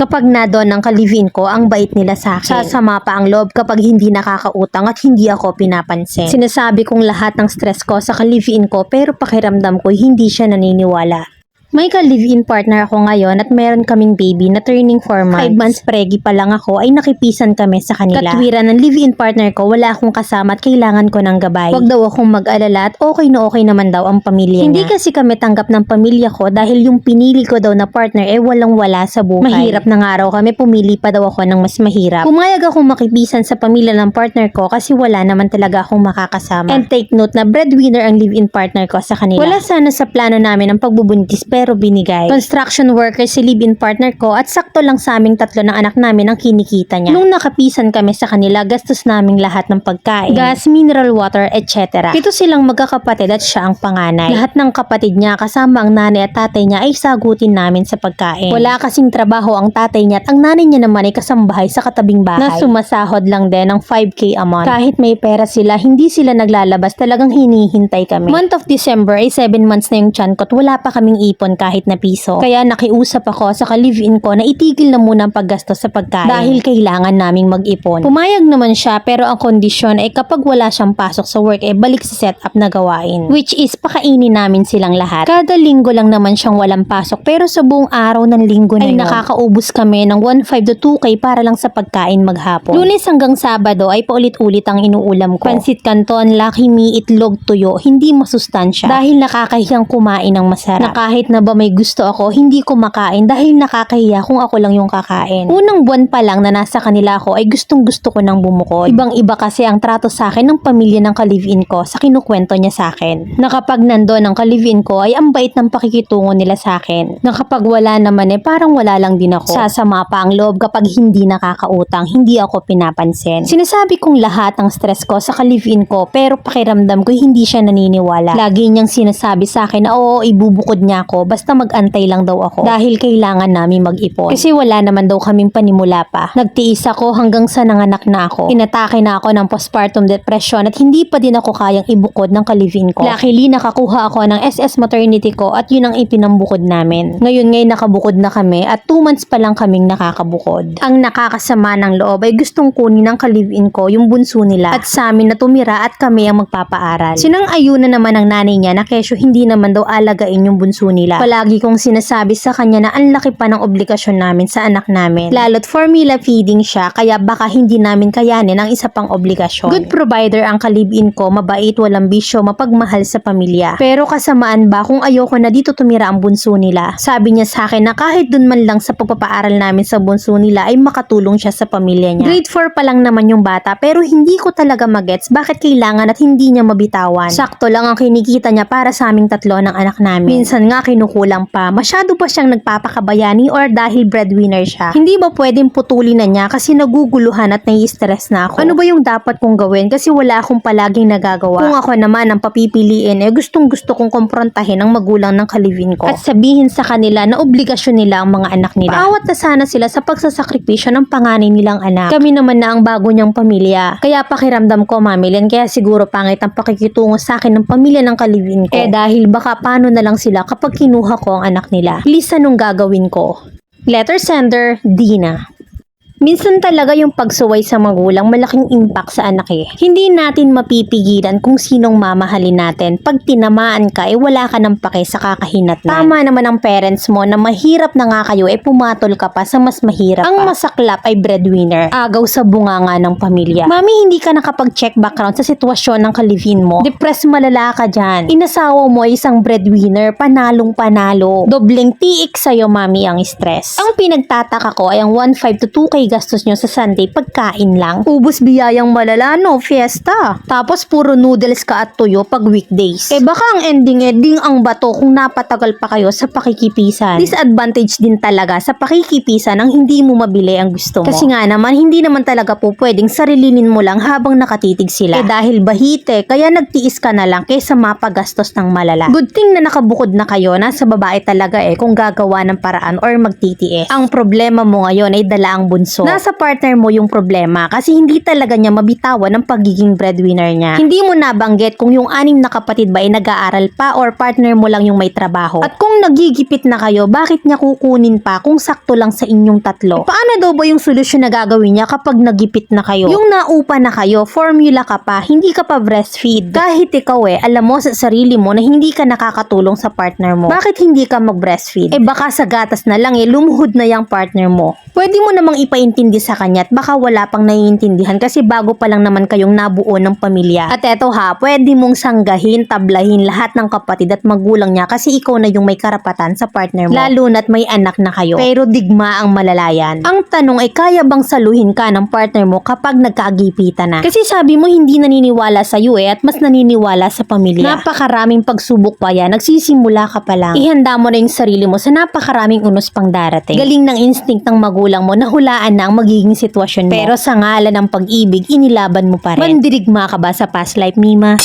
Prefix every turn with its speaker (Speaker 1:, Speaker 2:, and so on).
Speaker 1: Kapag na doon ang ka-live-in ko, ang bait nila sa akin. Sasama pa ang loob kapag hindi nakakautang at hindi ako pinapansin. Sinasabi kong lahat ng stress ko sa ka-live-in ko pero pakiramdam ko hindi siya naniniwala. May ka-live-in partner ako ngayon at meron kaming baby na turning 4 months. 5 months pregi pa lang ako ay nakipisan kami sa kanila. Katwiran ng live-in partner ko, wala akong kasama at kailangan ko ng gabay. Huwag daw akong mag-alala at okay na okay naman daw ang pamilya niya. Hindi kasi kami tanggap ng pamilya ko dahil yung pinili ko daw na partner walang wala sa buhay. Mahirap na nga raw kami, pumili pa daw ako ng mas mahirap. Pumayag akong makipisan sa pamilya ng partner ko kasi wala naman talaga akong makakasama. And take note na breadwinner ang live-in partner ko sa kanila. Wala sana sa plano namin ang pagbubuntis pero binigay. Construction worker si live-in partner ko at sakto lang sa aming tatlo ng anak namin ang kinikita niya. Nung nakapisan kami sa kanila, gastos naming lahat ng pagkain, gas, mineral water, etc. Ito silang magkakapatid at siya ang panganay. Lahat ng kapatid niya kasama ang nanay at tatay niya ay sagutin namin sa pagkain. Wala kasing trabaho ang tatay niya at ang nanay niya naman ay kasambahay sa katabing bahay na sumasahod lang din ng 5K a month. Kahit may pera sila, hindi sila naglalabas, talagang hinihintay kami. Month of December ay 7 months na yung tiyan ko at wala pa kaming ipon kahit na piso. Kaya nakiusap ako sa ka-live-in ko na itigil na muna ang paggastos sa pagkain dahil kailangan naming mag-ipon. Pumayag naman siya pero ang kondisyon ay kapag wala siyang pasok sa work balik sa setup na gawain. Which is pakainin namin silang lahat. Kada linggo lang naman siyang walang pasok pero sa buong araw ng linggo na yun nakakaubos kami ng 1.5 to 2K para lang sa pagkain maghapon. Lunes hanggang Sabado ay paulit-ulit ang inuulam ko. Pansit Canton, Lucky Me, itlog, tuyo, hindi masustansya dahil nakakahiyang kumain ng masarap. Na kahit na ba may gusto ako, hindi ko makain dahil nakakahiya kung ako lang yung kakain. Unang buwan pa lang na nasa kanila ako ay gustong gusto ko nang bumukod. Ibang-iba kasi ang trato sa akin ng pamilya ng ka-live-in ko sa kinukwento niya sa akin. Na kapag nandun ang ka-live-in ko ay ang bait ng pakikitungo nila sa akin. Na kapag wala naman parang wala lang din ako. Sasama pa ang loob kapag hindi nakakautang, hindi ako pinapansin. Sinasabi kong lahat ng stress ko sa ka-live-in ko pero pakiramdam ko hindi siya naniniwala. Lagi niyang sinasabi sa akin na oo, ibubukod niya ako basta mag-antay lang daw ako dahil kailangan namin mag-ipon. Kasi wala naman daw kaming panimula pa. Nagtiis ako hanggang sa nanganak na ako. Inatake na ako ng postpartum depression at hindi pa din ako kayang ibukod ng ka-live-in ko. Luckily, nakakuha ako ng SS maternity ko at yun ang ipinambukod namin. Ngayon nakabukod na kami at 2 months pa lang kaming nakakabukod. Ang nakakasama ng loob ay gustong kunin ng ka-live-in ko yung bunso nila at sa amin na tumira at kami ang magpapaaral. Sinang-ayuna naman ng nanay niya na kesyo hindi naman daw alagain yung bunso nila. Palagi kong sinasabi sa kanya na ang laki pa ng obligasyon namin sa anak namin. Lalo't formula feeding siya kaya baka hindi namin kayanin ang isa pang obligasyon. Good provider ang ka-live-in ko, mabait, walang bisyo, mapagmahal sa pamilya. Pero kasamaan ba kung ayoko na dito tumira ang bunso nila? Sabi niya sa akin na kahit dun man lang sa pagpapaaral namin sa bunso nila ay makatulong siya sa pamilya niya. Grade 4 pa lang naman yung bata pero hindi ko talaga magets bakit kailangan at hindi niya mabitawan. Sakto lang ang kinikita niya para sa aming tatlo ng anak namin. Minsan nga kinukulang pa. Masyado pa siyang nagpapakabayani or dahil breadwinner siya. Hindi ba pwedeng putulin na niya kasi naguguluhan at nai-stress na ako? Ano ba yung dapat kong gawin kasi wala akong palaging nagagawa? Kung ako naman ang papipiliin gustong gusto kong komprontahin ang magulang ng ka-live-in ko at sabihin sa kanila na obligasyon nila ang mga anak nila. Paawat na sana sila sa pagsasakripisyo ng panganay nilang anak. Kami naman na ang bago niyang pamilya. Kaya pakiramdam ko mamilyan kaya siguro pangit ang pakikitungo sa akin ng pamilya ng ka-live-in ko. Dahil baka paano na lang sila kapag kinuha ko ang anak nila. Please, anong gagawin ko? Letter sender, Dina. Minsan talaga yung pagsuway sa magulang malaking impact sa anak Hindi natin mapipigilan kung sinong mamahalin natin. Pag tinamaan ka, wala ka ng pake sa kakahinatnan. Tama naman ang parents mo na mahirap na nga kayo pumatol ka pa sa mas mahirap ang masaklap ay breadwinner. Agaw sa bunganga ng pamilya. Mami, hindi ka nakapag-check background sa sitwasyon ng ka-live-in mo. Depressed malala ka dyan. Inasawa mo isang breadwinner, panalong panalo. Dobleng tiik sa'yo, mami, ang stress. Ang pinagtataka ko ay ang 1.5 to 2K gastos nyo sa Sunday, pagkain lang. Ubus biyayang malala, no? Fiesta. Tapos puro noodles ka at tuyo pag weekdays. Baka ang ending ding ang bato kung napatagal pa kayo sa pakikipisan. Disadvantage din talaga sa pakikipisan ang hindi mo mabili ang gusto mo. Kasi nga naman, hindi naman talaga po pwedeng sarilinin mo lang habang nakatitig sila. Dahil bahite, kaya nagtiis ka na lang kaysa mapagastos ng malala. Good thing na nakabukod na kayo, nasa babae talaga kung gagawa ng paraan or magtitiis. Ang problema mo ngayon ay dala ang bunso. bunso. Nasa partner mo yung problema kasi hindi talaga niya mabitawan ang pagiging breadwinner niya. Hindi mo nabanggit kung yung 6 na kapatid ba ay nag-aaral pa or partner mo lang yung may trabaho. At kung nagigipit na kayo, bakit niya kukunin pa kung sakto lang sa inyong tatlo? Paano daw ba yung solusyon na gagawin niya kapag nagipit na kayo? Yung naupa na kayo, formula ka pa, hindi ka pa breastfeed. Kahit ikaw alam mo sa sarili mo na hindi ka nakakatulong sa partner mo. Bakit hindi ka mag-breastfeed? Baka sa gatas na lang lumuhod na yung partner mo. Pwede mo namang ipaintindi sa kanya at baka wala pang naiintindihan kasi bago pa lang naman kayong nabuo ng pamilya. At eto pwede mong sanggahin, tablahin lahat ng kapatid at magulang niya kasi ikaw na yung may karapatan sa partner mo. Lalo na't may anak na kayo. Pero digma ang malalayan. Ang tanong ay kaya bang saluhin ka ng partner mo kapag nagkaagipitan na? Kasi sabi mo hindi naniniwala sa iyo at mas naniniwala sa pamilya. Napakaraming pagsubok pa yan. Nagsisimula ka pa lang. Ihanda mo na yung sarili mo sa napakaraming unos pang darating. Galing ng instinct ng magulang mo na hulaan na ang magiging sitwasyon mo. Pero sa ngalan ng pag-ibig, inilaban mo pa rin. Mandirigma ka ba sa past life, Mima?